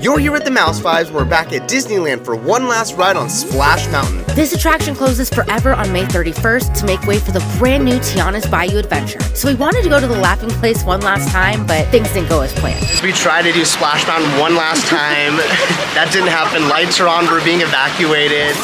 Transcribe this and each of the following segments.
You're here at the Mouse Vibes. We're back at Disneyland for one last ride on Splash Mountain. This attraction closes forever on May 31st to make way for the brand new Tiana's Bayou adventure. So we wanted to go to the laughing place one last time, but things didn't go as planned. We tried to do Splash Mountain one last time. That didn't happen. Lights are on. We're being evacuated.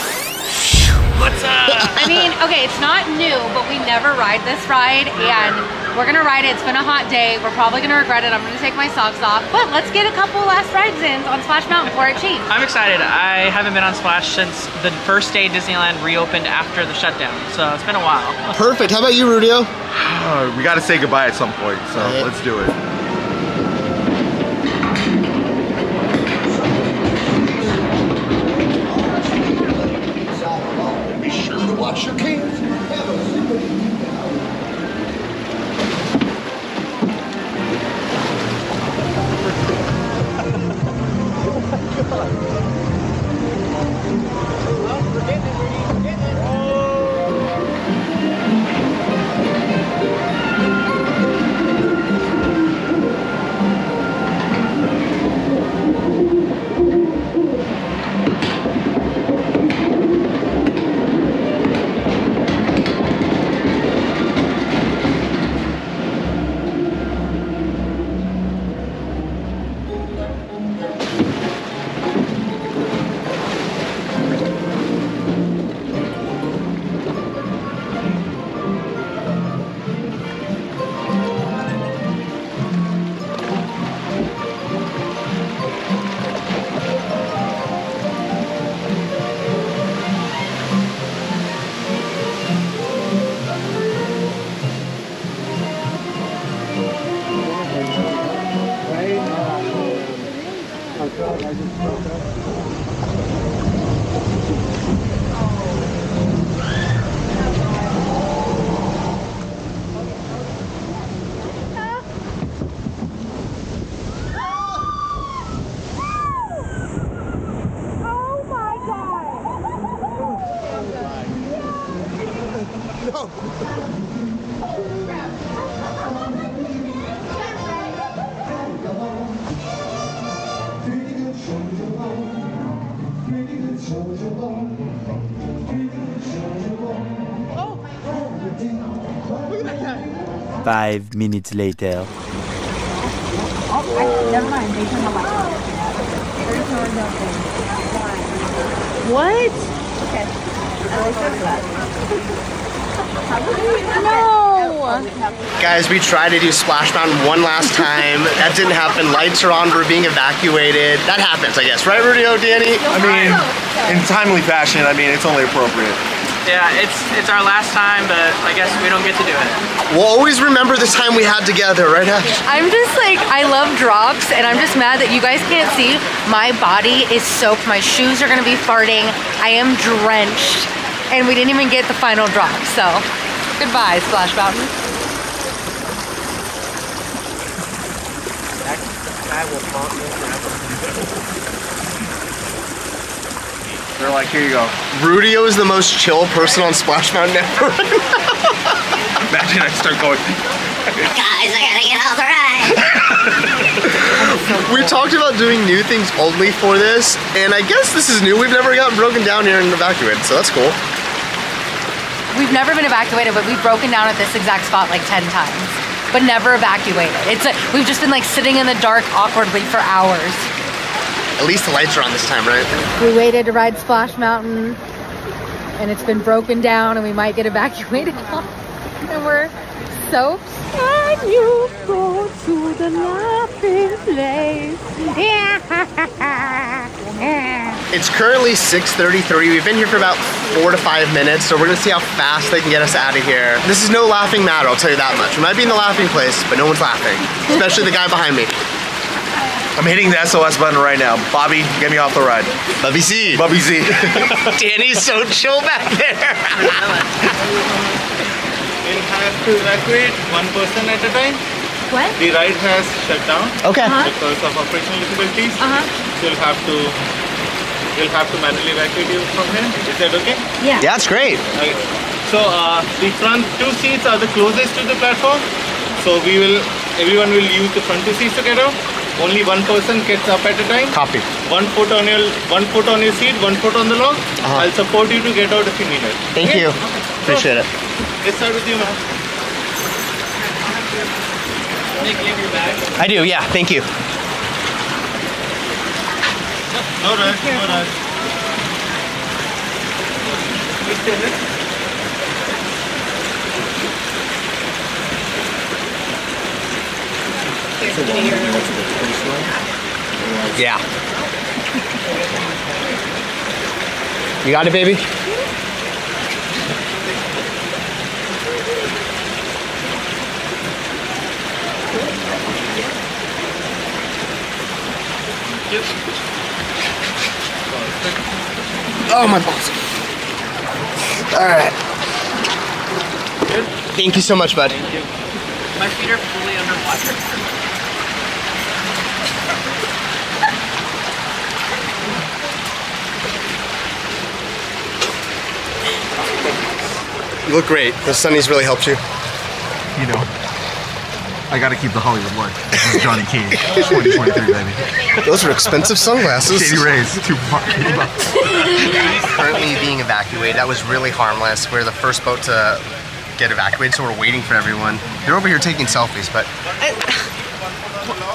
What's up? I mean, okay, it's not new, but we never ride this ride, and we're gonna ride it. It's been a hot day. We're probably gonna regret it. I'm gonna take my socks off, but let's get a couple last rides in on Splash Mountain before it changes. I'm excited. I haven't been on Splash since the first day Disneyland reopened after the shutdown, so it's been a while. Perfect. How about you, Rudio? We gotta say goodbye at some point, so let's do it. Wash your hands. Five minutes later. Never mind, they turn the light on. What? Okay. No! Guys, we tried to do Splash Mountain one last time. That didn't happen. Lights are on. We're being evacuated. That happens, I guess. Right, Rudio, Danny? I mean, in timely fashion, I mean, it's only appropriate. Yeah, it's our last time, but I guess we don't get to do it. We'll always remember the time we had together, right, Ash? I'm just like, I love drops, and I'm just mad that you guys can't see. My body is soaked. My shoes are gonna be farting. I am drenched, and we didn't even get the final drop. So, goodbye, Splash Mountain. They're like, here you go. Rudio is the most chill person on Splash Mountain ever. Imagine I start going. Guys, I gotta get off the ride. We talked about doing new things only for this, and I guess this is new. We've never gotten broken down here and evacuated, so that's cool. We've never been evacuated, but we've broken down at this exact spot like 10 times, but never evacuated. We've just been like sitting in the dark awkwardly for hours. At least the lights are on this time, right? We waited to ride Splash Mountain, and it's been broken down, and we might get evacuated. And we're soaked. Can you go to the laughing place? It's currently 6:33. We've been here for about 4 to 5 minutes, so we're gonna see how fast they can get us out of here. This is no laughing matter, I'll tell you that much. We might be in the laughing place, but no one's laughing, especially the guy behind me. I'm hitting the SOS button right now. Bobby, get me off the ride. Bubby Z. Bubby Z. Danny's so chill back there. We'll have to evacuate one person at a time. What? The ride has shut down Okay. because of operational difficulties. So you'll have to manually evacuate you from here. Is that okay? Yeah. Yeah, that's great. Okay. So the front two seats are the closest to the platform. So everyone will use the front two seats to get out. Only one person gets up at a time. Copy. 1 foot on your seat, 1 foot on the log. I'll support you to get out if you need it. Thank you. Appreciate it. Let's start with you, man. I do, yeah, thank you. No rush, no rush. Yeah. You got it, baby? Oh, my balls. All right. Good. Thank you so much, bud. Thank you. My feet are fully underwater. You look great. The sunnies really helped you. You know, I gotta keep the Hollywood look. This is Johnny Cage, 2023, baby. Those are expensive sunglasses. Shady Rays, $2. Currently being evacuated. That was really harmless. We're the first boat to get evacuated, so we're waiting for everyone. They're over here taking selfies, but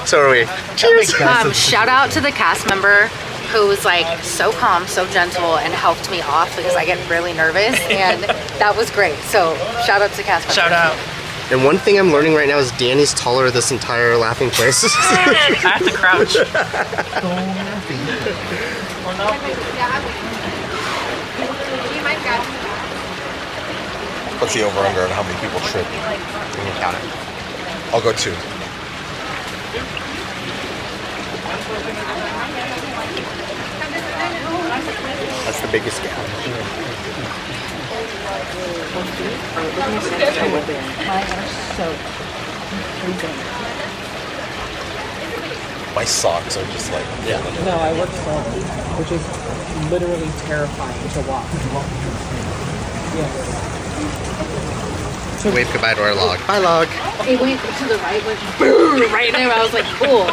so are we. Cheers. Shout out to the cast member who was like so calm, so gentle, and helped me off because I get really nervous, and that was great. So shout out to the cast member. Shout out. And one thing I'm learning right now is Danny's taller this entire laughing place. I have to crouch. What's the over-under on how many people trip? Can you count it? I'll go 2. That's the biggest gap. My socks are just like, yeah. No, I work solo, which is literally terrifying to walk. Yeah. Wave goodbye to our log. Bye, log. It went to the right, went boom, right there. I was like, cool.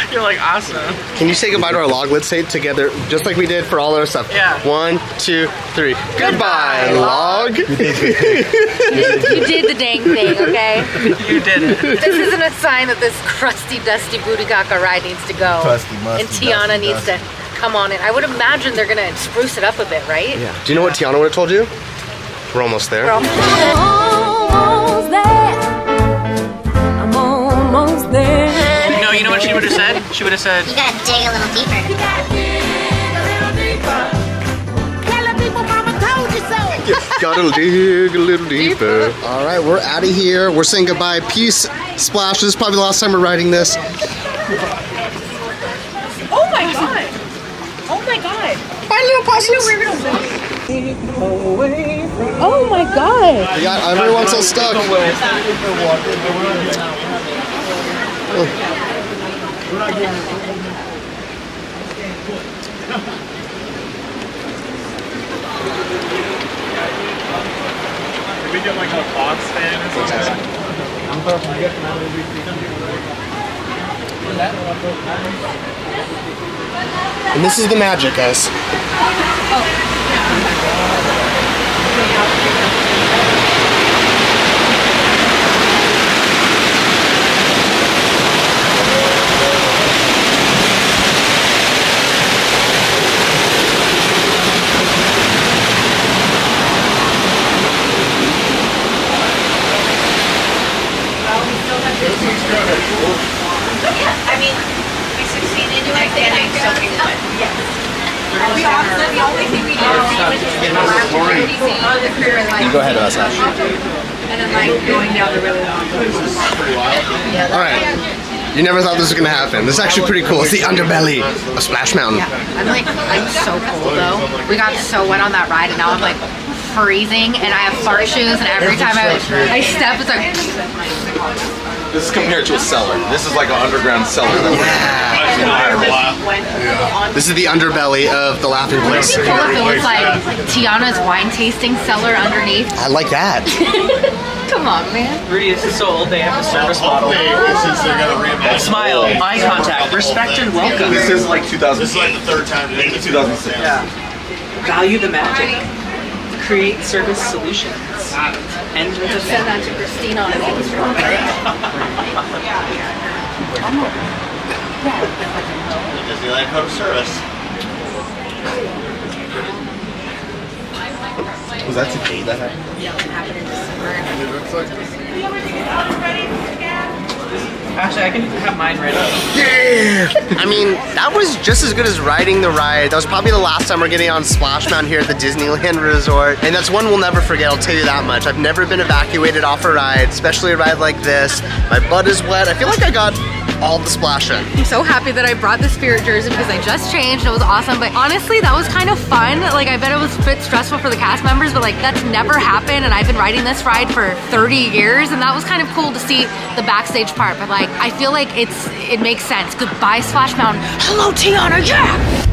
You're like, awesome. Can you say goodbye to our log? Let's say it together, just like we did for all our stuff. Yeah. 1, 2, 3. Goodbye, log. You did the dang thing, okay? You did it. This isn't a sign that this crusty, dusty booty caca ride needs to go. Crusty, musty, and Tiana dusty, needs to come on in. I would imagine they're gonna spruce it up a bit, right? Yeah. Do you know what Tiana would have told you? We're almost there. I'm almost there. No, you know what she would have said? She would have said, You gotta dig a little deeper. You gotta dig a little deeper. Tell the people mama told you so. Gotta dig a little deeper. All right, we're out of here. We're saying goodbye. Peace, Splash. This is probably the last time we're riding this. Oh my god! Oh my god! Bye, little possums. Oh my god! We got everyone still stuck. We get like a box fan or something. And this is the magic, guys. I mean, we succeeded in getting soaking wet. Yes. We also, the only thing we did was You go ahead, Ash. and then like going down the really long road. All right. You never thought this was gonna happen. This is actually pretty cool. It's the underbelly of Splash Mountain. Yeah, I'm so cold though. We got so wet on that ride, and now I'm like freezing, and I have fart shoes, and every time I step, it's like. This is compared to a cellar. This is like an underground cellar that we're in. This is the underbelly of the Laughing Place. It'd be cool if it was like Tiana's wine tasting cellar underneath. I like that. Come on, man. Rudy, this is so old they have a service model. Smile, eye contact, respect and welcome. This is like 2000. This is like the third time. Maybe 2006. Yeah. Value the magic. Create service solutions. End with a Send that to Christina on Instagram. Disneyland Code of Service. Was that today that happened? Actually, I can have mine ready. Yeah! I mean, that was just as good as riding the ride. That was probably the last time we're getting on Splash Mountain here at the Disneyland Resort. And that's one we'll never forget, I'll tell you that much. I've never been evacuated off a ride, especially a ride like this. My butt is wet. I feel like I got all the splashing. I'm so happy that I brought the Spirit jersey because I just changed. It was awesome, but honestly, that was kind of fun. Like, I bet it was a bit stressful for the cast members, but like, that's never happened, and I've been riding this ride for 30 years, and that was kind of cool to see the backstage part, but like, I feel like it makes sense. Goodbye, Splash Mountain. Hello, Tiana, yeah!